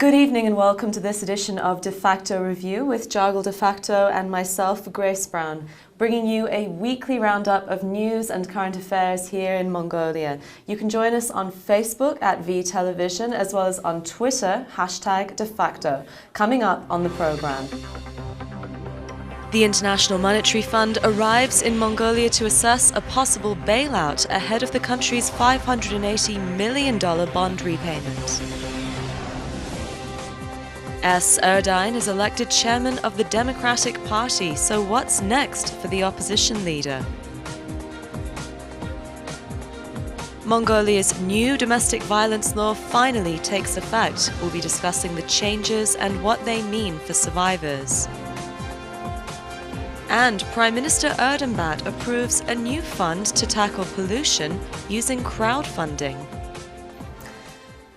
Good evening and welcome to this edition of DeFacto Review with Jargal DeFacto and myself, Grace Brown, bringing you a weekly roundup of news and current affairs here in Mongolia. You can join us on Facebook at V Television as well as on Twitter, #DeFacto, coming up on the program. The International Monetary Fund arrives in Mongolia to assess a possible bailout ahead of the country's $580 million bond repayment. Erdogan is elected chairman of the Democratic Party, so what's next for the opposition leader? Mongolia's new domestic violence law finally takes effect. We'll be discussing the changes and what they mean for survivors. And Prime Minister Erdogan approves a new fund to tackle pollution using crowdfunding.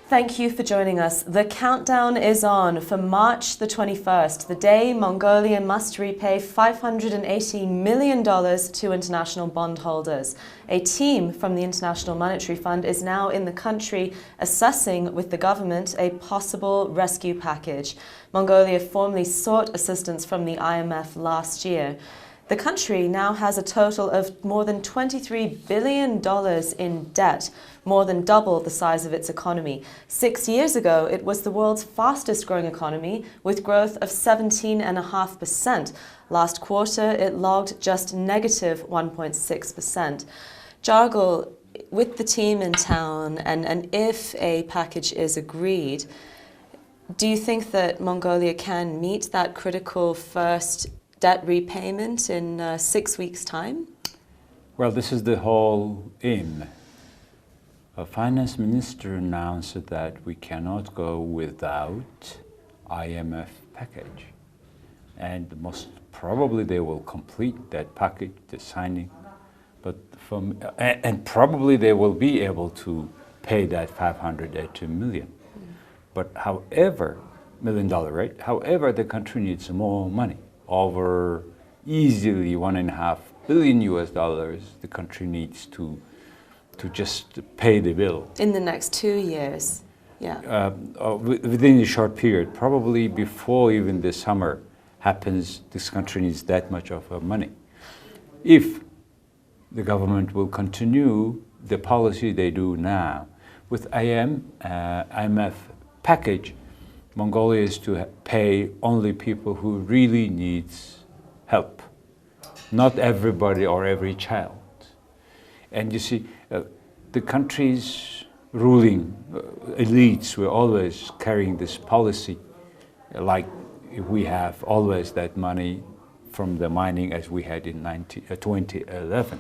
Thank you for joining us. The countdown is on for March the 21st, the day Mongolia must repay $580 million to international bondholders. A team from the International Monetary Fund is now in the country assessing with the government a possible rescue package. Mongolia formally sought assistance from the IMF last year. The country now has a total of more than $23 billion in debt, more than double the size of its economy. 6 years ago, it was the world's fastest growing economy, with growth of 17.5%. Last quarter, it logged just negative 1.6%. Jargal, with the team in town, and if a package is agreed, do you think that Mongolia can meet that critical first debt repayment in 6 weeks' time? Well, this is the whole aim. A finance minister announced that we cannot go without IMF package. And most probably they will complete that package, the signing, and probably they will be able to pay that $580 million. But however, $1 million, right? However, the country needs more money. Over easily $1.5 billion the country needs to just pay the bill. In the next 2 years, yeah. Within a short period, probably before even the summer happens, this country needs that much of money. If the government will continue the policy they do now, with IMF package, Mongolia is to pay only people who really needs help, not everybody or every child. And you see, the country's ruling elites were always carrying this policy, like we have always that money from the mining as we had in 2011.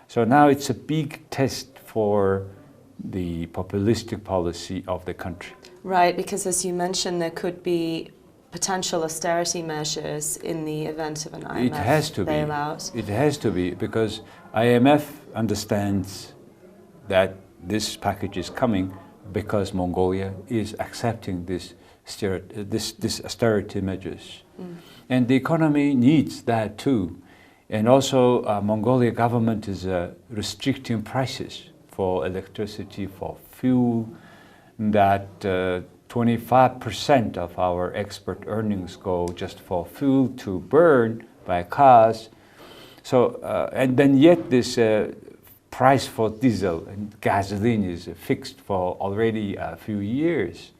So now it's a big test for the populistic policy of the country. Right, because as you mentioned, there could be potential austerity measures in the event of an IMF bailout. It has to be, because IMF understands that this package is coming because Mongolia is accepting this austerity measures. And the economy needs that too. And also, Mongolia government is restricting prices for electricity, for fuel, that 25% of our export earnings go just for fuel to burn by cars. So, and then yet this price for diesel and gasoline is fixed for already a few years.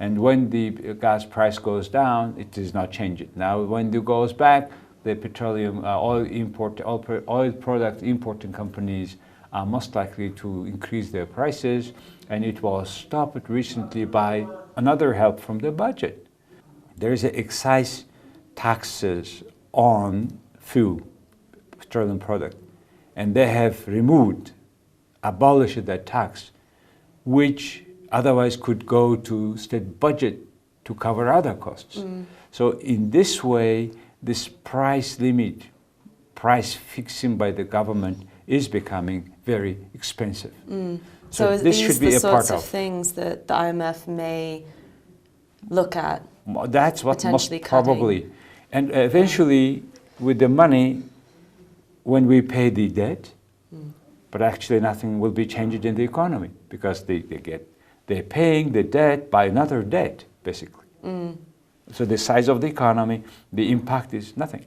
And when the gas price goes down, it does not change it. Now, when it goes back, the petroleum, oil product importing companies are most likely to increase their prices, and it was stopped recently by another help from the budget. There is an excise taxes on fuel, petroleum product, and they have abolished that tax, which otherwise could go to state budget to cover other costs. So in this way, this price limit, price fixing by the government is becoming very expensive. So this should be a part of the sorts of things that the IMF may look at. That's what most probably. And eventually, with the money, when we pay the debt, but actually nothing will be changed in the economy because they're paying the debt by another debt. basically. So the size of the economy, the impact is nothing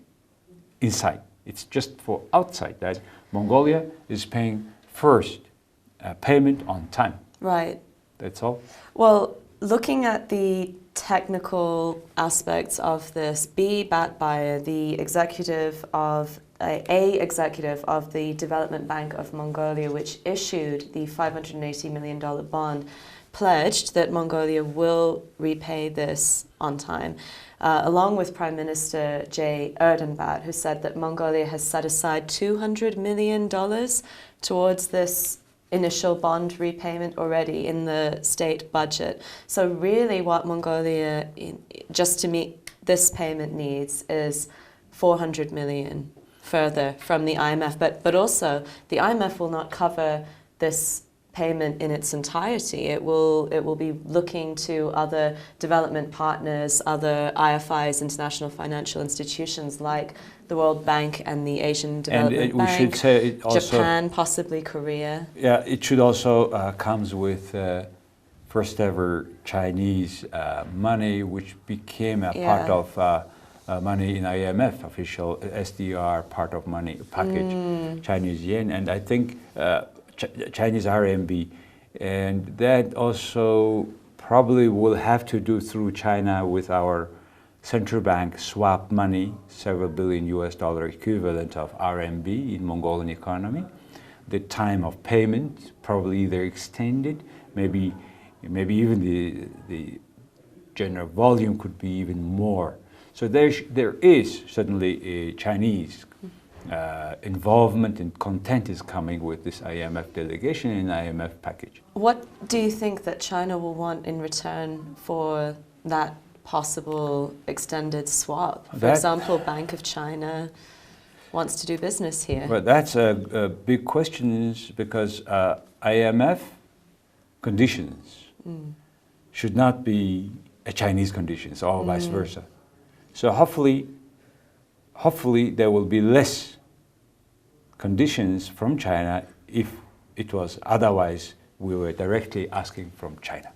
inside. It's just for outside that Mongolia is paying first payment on time. Right. That's all. Well, looking at the technical aspects of this, Bi Batbaya, the executive of executive of the Development Bank of Mongolia, which issued the $580 million bond, pledged that Mongolia will repay this on time, along with Prime Minister Jay Erdenbat, who said that Mongolia has set aside $200 million towards this initial bond repayment already in the state budget. So really what Mongolia, just to meet this payment needs, is 400 million further from the IMF. But also the IMF will not cover this payment in its entirety. It will be looking to other development partners, other IFIs, international financial institutions like the World Bank and the Asian Development Bank, should say it also, Japan, possibly Korea. Yeah, it should also comes with first ever Chinese money, which became a part of money in IMF official SDR part of money package, Chinese yen, and I think Chinese RMB, and that also probably will have to do through China with our central bank swap money, several billion US dollar equivalent of RMB in Mongolian economy. The time of payment probably either extended, maybe even the general volume could be even more. So there is certainly a Chinese involvement and content is coming with this IMF delegation and IMF package. What do you think that China will want in return for that possible extended swap? For example, Bank of China wants to do business here. Well, that's a big question, because IMF conditions should not be a Chinese conditions or vice versa. So hopefully there will be less conditions from China if it was otherwise we were directly asking from China.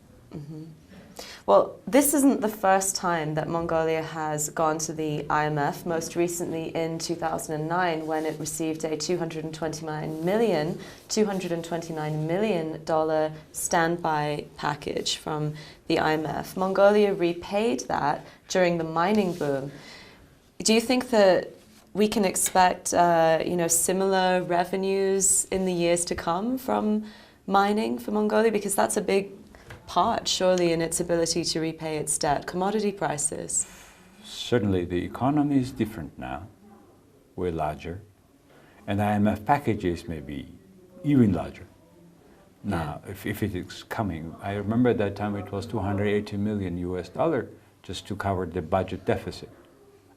Well, this isn't the first time that Mongolia has gone to the IMF, most recently in 2009 when it received a $229 million standby package from the IMF. Mongolia repaid that during the mining boom. Do you think that we can expect similar revenues in the years to come from mining for Mongolia? Because that's a big part, surely, in its ability to repay its debt. Commodity prices. Certainly, the economy is different now. We're larger. And the IMF packages may be even larger. Now, if it is coming, I remember that time it was $280 million US just to cover the budget deficit.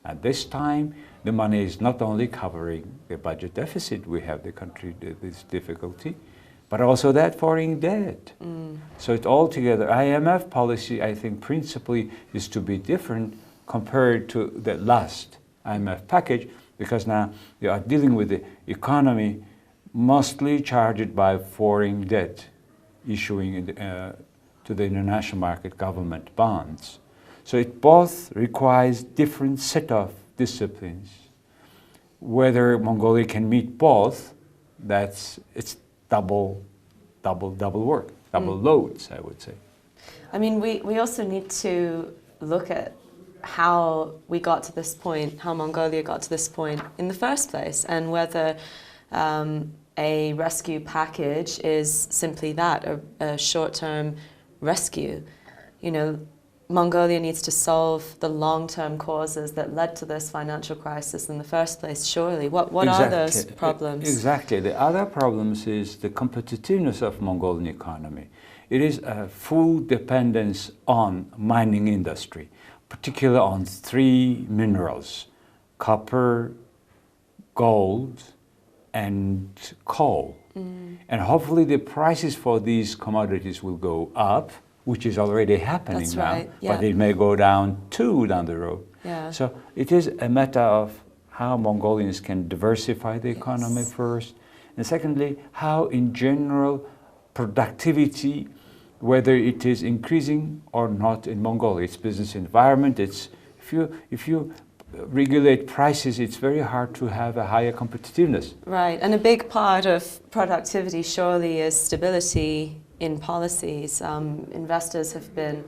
At this time, the money is not only covering the budget deficit, we have the country, this difficulty, but also that foreign debt. So it all together, IMF policy, I think, principally is to be different compared to the last IMF package, because now you are dealing with the economy mostly charged by foreign debt, issuing to the international market government bonds. So it both requires different set of disciplines. Whether Mongolia can meet both, it's double work, double loads, I would say. I mean, we also need to look at how we got to this point, how Mongolia got to this point in the first place, and whether a rescue package is simply that, a short-term rescue. You know, Mongolia needs to solve the long-term causes that led to this financial crisis in the first place, surely. What are those problems? Exactly. The other problems is the competitiveness of Mongolian economy. It is a full dependence on mining industry, particularly on three minerals: copper, gold, and coal. And hopefully the prices for these commodities will go up, which is already happening now, but it may go down too down the road. So it is a matter of how Mongolians can diversify the economy first, and secondly, how in general productivity whether it is increasing or not in Mongolia. It's business environment. If you regulate prices, it's very hard to have a higher competitiveness. Right, and a big part of productivity surely is stability in policies. Investors have been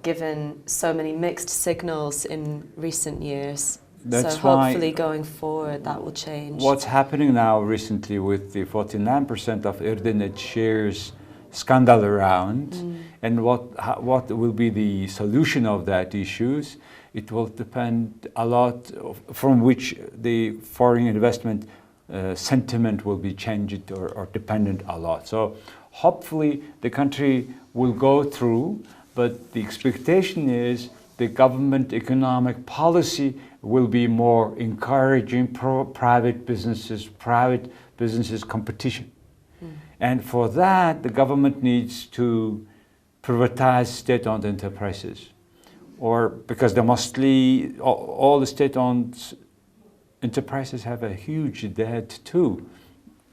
given so many mixed signals in recent years. That's so hopefully going forward that will change. What's happening now recently with the 49% of Erdenet shares scandal around, and what will be the solution of that issues, it will depend a lot from which the foreign investment sentiment will be changed or dependent a lot. So hopefully the country will go through, but the expectation is the government economic policy will be more encouraging private businesses competition. And for that, the government needs to privatize state-owned enterprises, or because they're mostly all the state-owned enterprises have a huge debt too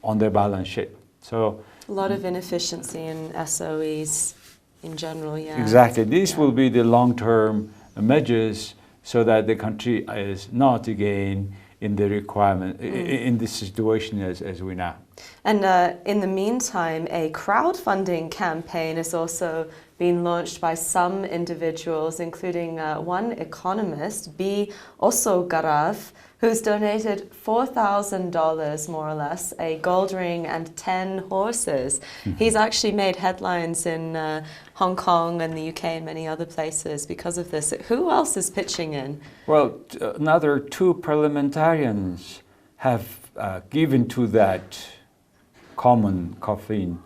on their balance sheet. So a lot of inefficiency in SOEs in general, yeah. Exactly. These will be the long-term measures so that the country is not again in the requirement, in this situation as we know. And in the meantime, a crowdfunding campaign has also been launched by some individuals, including one economist, B. Osogarav, who's donated $4,000 more or less, a gold ring and 10 horses. He's actually made headlines in Hong Kong and the UK and many other places because of this. Who else is pitching in? Well, another 2 parliamentarians have given to that common coffin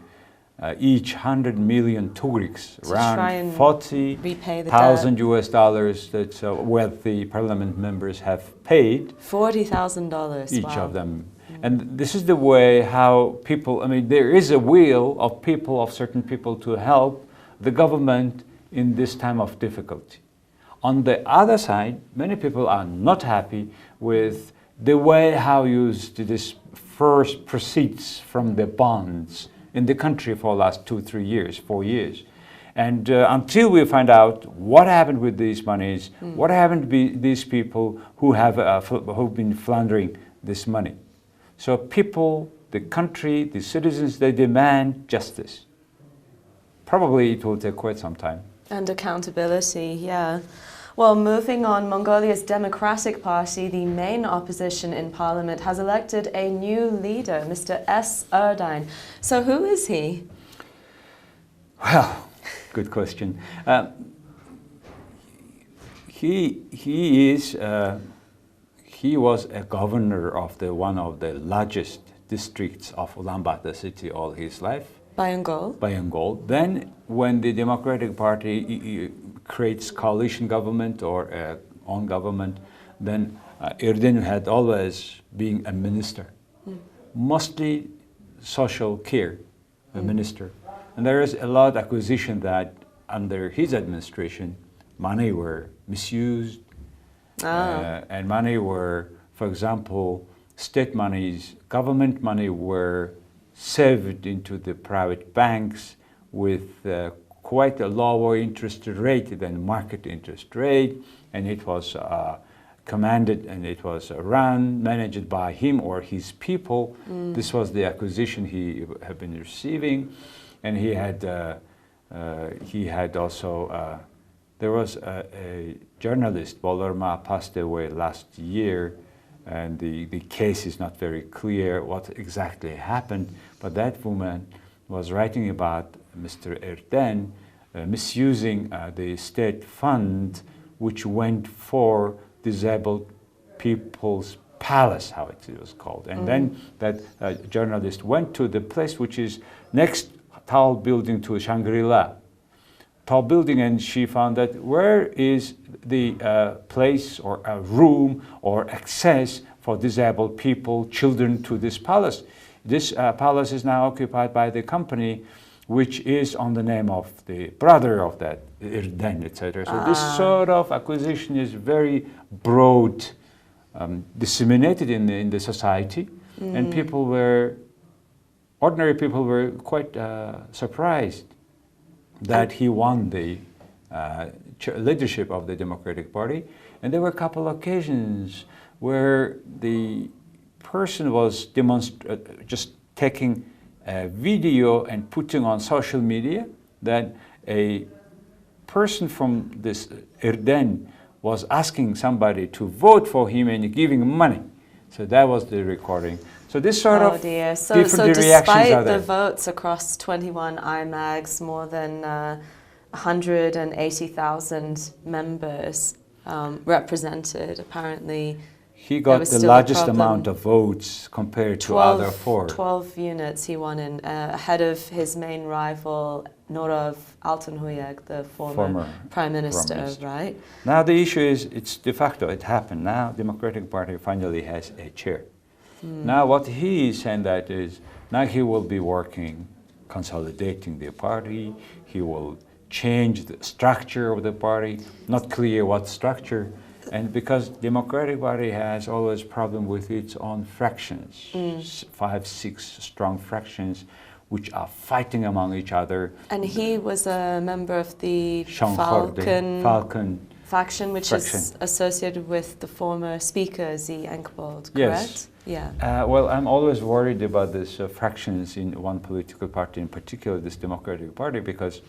each 100 million tugriks, around 40,000 US dollars that wealthy parliament members have paid. $40,000 each wow. of them. And this is the way how people, I mean, there is a will of people, of certain people, to help the government in this time of difficulty. On the other side, many people are not happy with the way how used this first proceeds from the bonds in the country for the last 2, 3 years, 4 years. And until we find out what happened with these monies, what happened to these people who have who've been floundering this money. So people, the country, the citizens, they demand justice. Probably it will take quite some time. And accountability, yeah. Well, moving on, Mongolia's Democratic Party, the main opposition in parliament, has elected a new leader, Mr. S. Erdogan. So who is he? Well, good question. He was a governor of one of the largest districts of Ulaanbaatar city all his life. Bayangol. Then, when the Democratic Party creates coalition government or own government, then Erdogan had always been a minister, mostly social care, a minister. And there is a lot of accusation that under his administration, money were misused, and money were, for example, state monies, government money were saved into the private banks with quite a lower interest rate than market interest rate, and it was commanded and it was managed by him or his people. This was the accusation he had been receiving, and he had also. There was a journalist, Bolorma, passed away last year, and the case is not very clear what exactly happened, but that woman was writing about Mr. Erdogan misusing the state fund which went for disabled people's palace, how it was called. And then that journalist went to the place which is next tall building to Shangri-La. Tall building, and she found that where is the place or a room or access for disabled people, children to this palace. This palace is now occupied by the company which is on the name of the brother of that Erdogan, etc. So this sort of accusation is very broad, disseminated in the society, and ordinary people were quite surprised. that he won the leadership of the Democratic Party. And there were a couple of occasions where the person was just taking a video and putting on social media that a person from this Erden was asking somebody to vote for him and giving money. So that was the recording. So this sort of dear. So different reactions are despite there. the votes across 21 IMAGs, more than 180,000 members represented, apparently He got the largest amount of votes compared to other four. 12 units he won in, ahead of his main rival, Nurov Altunhoyeg, the former Prime Minister, right? Now the issue is, it's de facto, it happened. Now Democratic Party finally has a chair. Now what he is saying that is, now he will be working, consolidating the party, he will change the structure of the party, not clear what structure. And because Democratic Party has always problem with its own fractions, 5, 6 strong fractions, which are fighting among each other. And he was a member of the Falcon faction, which is associated with the former speaker, Z. Enkbold, correct? Yes. Yeah. Well, I'm always worried about these fractions in one political party, in particular this Democratic Party, because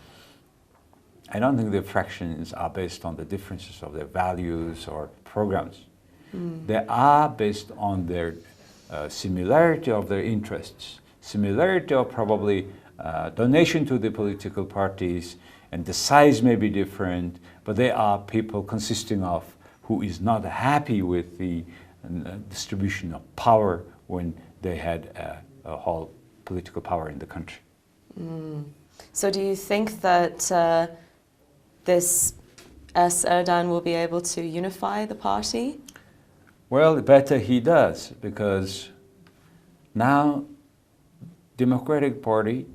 I don't think the fractions are based on the differences of their values or programs. They are based on their similarity of their interests, similarity of probably donation to the political parties, and the size may be different, but they are people consisting of who is not happy with the distribution of power when they had a whole political power in the country. So do you think that this Erdogan will be able to unify the party? Well, better he does, because now Democratic Party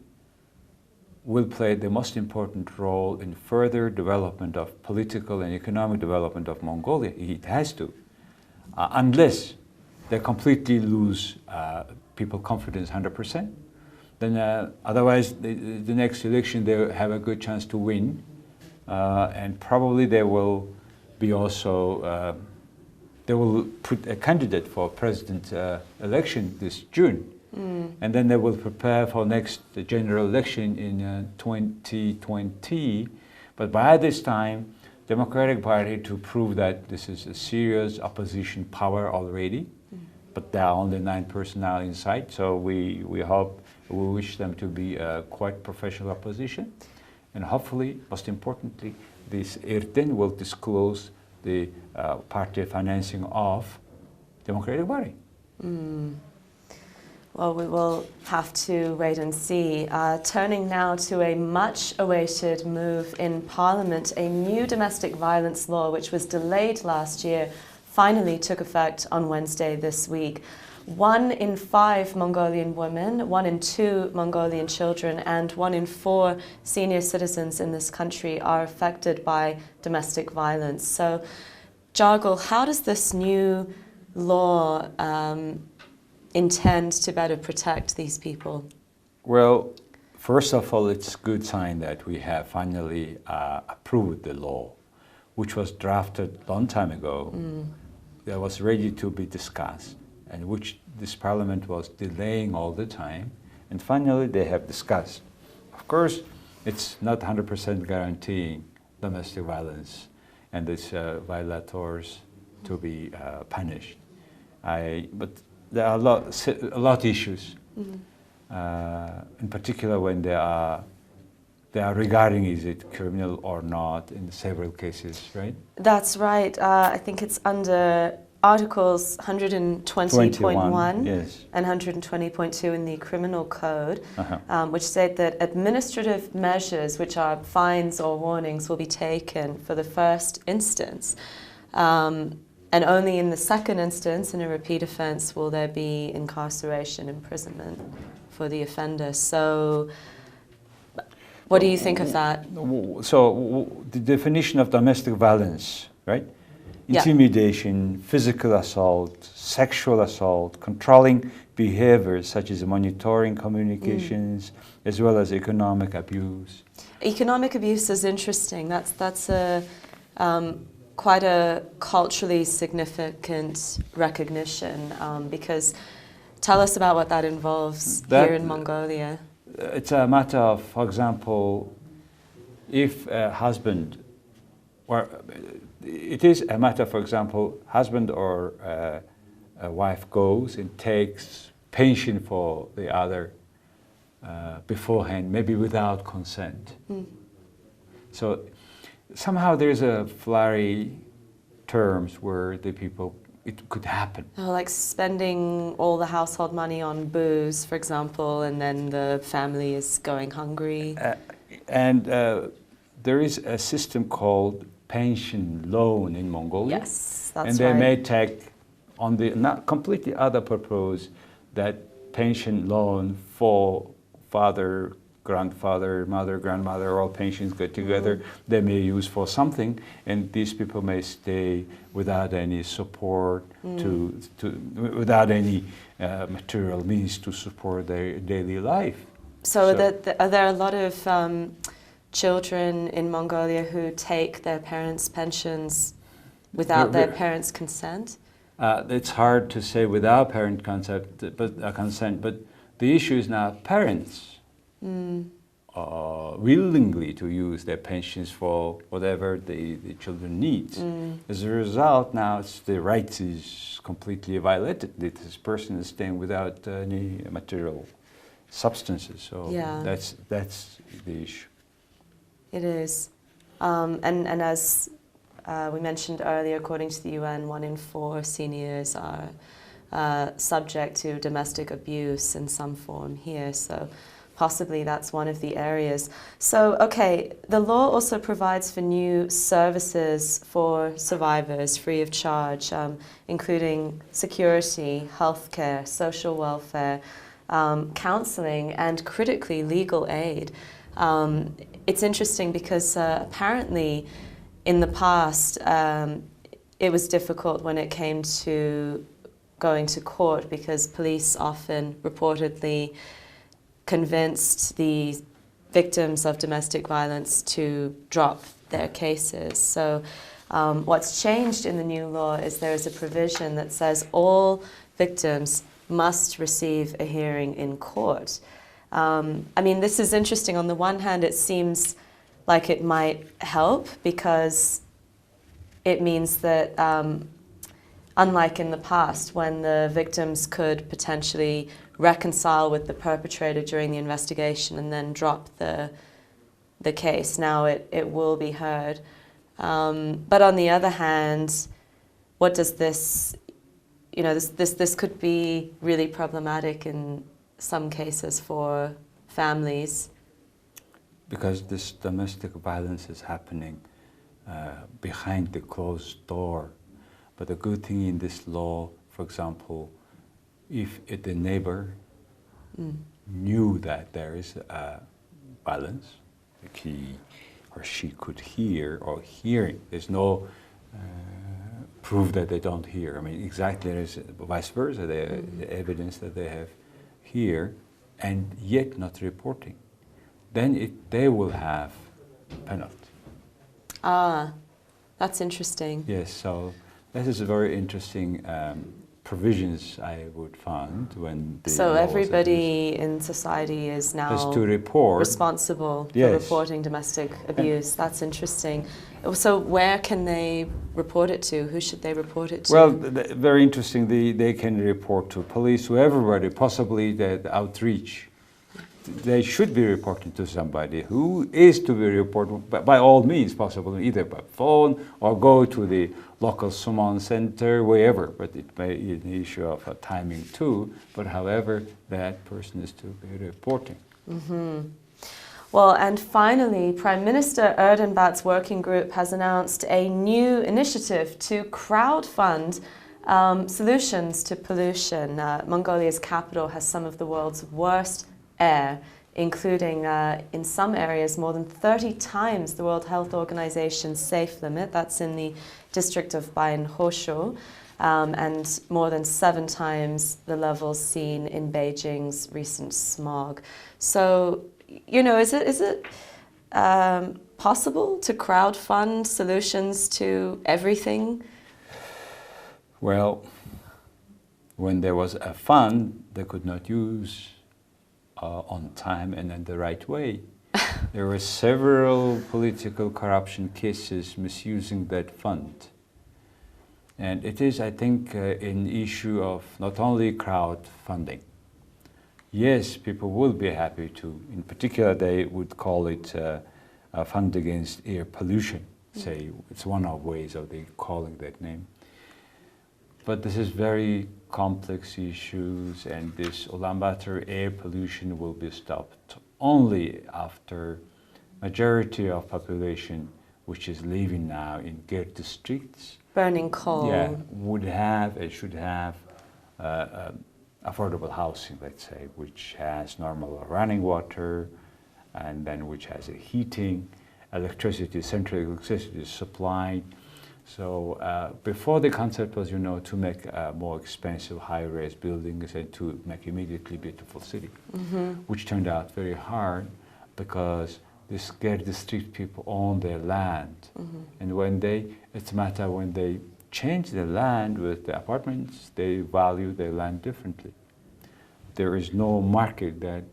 will play the most important role in further development of political and economic development of Mongolia. It has to, unless they completely lose people confidence 100%. Then otherwise the next election they have a good chance to win. And probably they will be also, they will put a candidate for president election this June. And then they will prepare for next general election in 2020. But by this time, Democratic Party to prove that this is a serious opposition power already. But there are only 9 persons now inside, so we hope, we wish them to be a quite professional opposition. And hopefully, most importantly, this Erden will disclose the party financing of Democratic Party. Well, we will have to wait and see. Turning now to a much-awaited move in Parliament, a new domestic violence law, which was delayed last year, finally took effect on Wednesday this week. 1 in 5 Mongolian women, 1 in 2 Mongolian children, and 1 in 4 senior citizens in this country are affected by domestic violence. So, Jargal, how does this new law intend to better protect these people? Well, first of all, it's a good sign that we have finally approved the law, which was drafted a long time ago, that was ready to be discussed, and which this parliament was delaying all the time, and finally they have discussed. Of course, it's not 100% guaranteeing domestic violence and these violators to be punished. But there are a lot of issues, in particular when they are regarding is it criminal or not in several cases, right? That's right. I think it's under Articles 120.1 yes. and 120.2 in the Criminal Code, which state that administrative measures, which are fines or warnings, will be taken for the first instance. And only in the second instance, in a repeat offence, will there be incarceration, imprisonment for the offender. So, what do you think of that? So, the definition of domestic violence, right? Intimidation, physical assault, sexual assault, controlling behaviors such as monitoring communications, as well as economic abuse. Economic abuse is interesting. That's a quite a culturally significant recognition, because tell us about what that involves here in Mongolia. It's a matter of, for example, if a husband, or it is a matter, for example, husband or a wife goes and takes pension for the other beforehand, maybe without consent. So somehow there's a flurry terms where the people, it could happen. Oh, like spending all the household money on booze, for example, and then the family is going hungry. And there is a system called pension loan in Mongolia. Yes, that's right. And they may take on the not completely other purpose that pension loan for father, grandfather, mother, grandmother, all pensions get together, they may use for something, and these people may stay without any support, without any material means to support their daily life. So are there a lot of children in Mongolia who take their parents' pensions without their parents' consent? It's hard to say without parent consent, but the issue is now parents willingly to use their pensions for whatever the children need. As a result, now the rights is completely violated. This person is staying without any material substances. So that's the issue. It is. And as we mentioned earlier, according to the UN, 1 in 4 seniors are subject to domestic abuse in some form here. So possibly that's one of the areas. So, okay, the law also provides for new services for survivors free of charge, including security, healthcare, social welfare, counseling, and critically legal aid. It's interesting because apparently in the past it was difficult when it came to going to court because police often reportedly convinced the victims of domestic violence to drop their cases. So what's changed in the new law is there is a provision that says all victims must receive a hearing in court. I mean, this is interesting. On the one hand, it seems like it might help because it means that unlike in the past when the victims could potentially reconcile with the perpetrator during the investigation and then drop the case, now it will be heard. But on the other hand, what does this, you know, this could be really problematic in some cases for families. Because this domestic violence is happening behind the closed door. But the good thing in this law, for example, if the neighbor knew that there is violence, like he or she could hear or hearing, there's no proof that they don't hear. I mean, exactly, there's vice versa, the evidence that they have here and yet not reporting. Then they will have penalty. Ah, that's interesting. Yes, so that is a very interesting provisions I would find when the so everybody in society is now to report, responsible for reporting domestic abuse. That's interesting. So where can they report it to? Who should they report it to? Well, very interesting. They can report to police, to everybody, possibly the outreach. They should be reporting to somebody who is to be reported by all means possible, either by phone or go to the local summon center, wherever. But it may be an issue of timing too. But however, that person is to be reporting. Well, and finally, Prime Minister Erdoğan's working group has announced a new initiative to crowdfund solutions to pollution. Mongolia's capital has some of the world's worst air, including in some areas more than 30 times the World Health Organization's safe limit. That's in the district of Bayan Hosho, and more than 7 times the levels seen in Beijing's recent smog. So, you know, is it possible to crowdfund solutions to everything? Well, when there was a fund they could not use on time and in the right way. There were several political corruption cases misusing that fund. And it is, I think, an issue of not only crowdfunding. Yes, people will be happy to, in particular they would call it a fund against air pollution, say. It's one of ways of they calling that name. But this is very complex issues, and this Ulaanbaatar air pollution will be stopped only after majority of population, which is living now in Ger districts, burning coal, yeah, would have, it should have affordable housing, let's say, which has normal running water, and then which has a heating, electricity, central electricity supply. So before the concept was, you know, to make more expensive high-rise buildings and to make immediately beautiful city, which turned out very hard because this Ger district people own their land. And when they, it's a matter when they change the land with the apartments, they value their land differently. There is no market that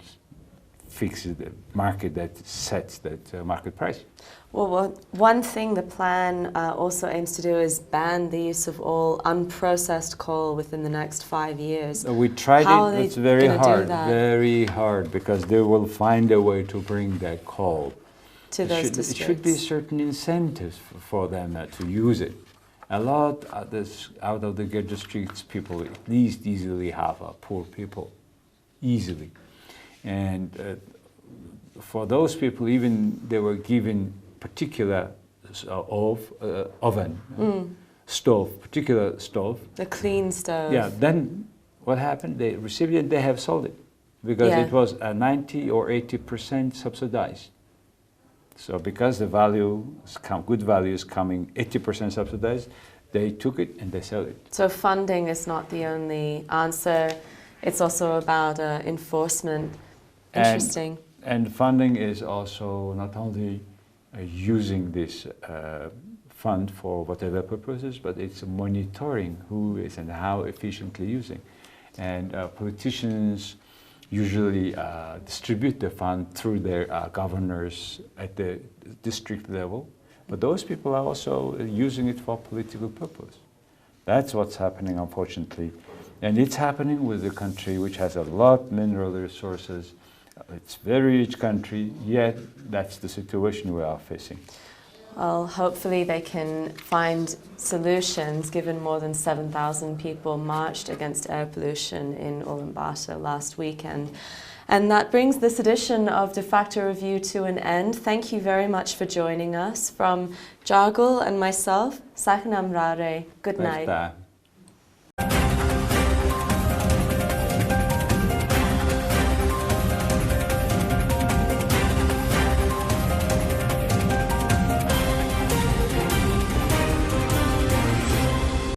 fixes the market, that sets that market price. Well, one thing the plan also aims to do is ban the use of all unprocessed coal within the next 5 years. We tried it, it's very hard, because they will find a way to bring that coal to those districts. It should be certain incentives for them to use it. A lot out of the Ger districts, people at least easily have poor people, easily. And for those people, even they were given particular oven, stove, particular stove. The clean stove. Yeah, then what happened? They received it, they have sold it because it was 90 or 80% subsidized. So because the value, good value is coming 80% subsidized, they took it and they sell it. So funding is not the only answer. It's also about enforcement. Interesting. And funding is also not only using this fund for whatever purposes, but it's monitoring who is and how efficiently using. And politicians usually distribute the fund through their governors at the district level, but those people are also using it for political purpose. That's what's happening, unfortunately. And it's happening with a country which has a lot of mineral resources. It's a very rich country, yet that's the situation we are facing. Well, hopefully they can find solutions, given more than 7,000 people marched against air pollution in Ulaanbaatar last weekend. And that brings this edition of DeFacto Review to an end. Thank you very much for joining us. From Jargal and myself, Sakhnam Rare, good night.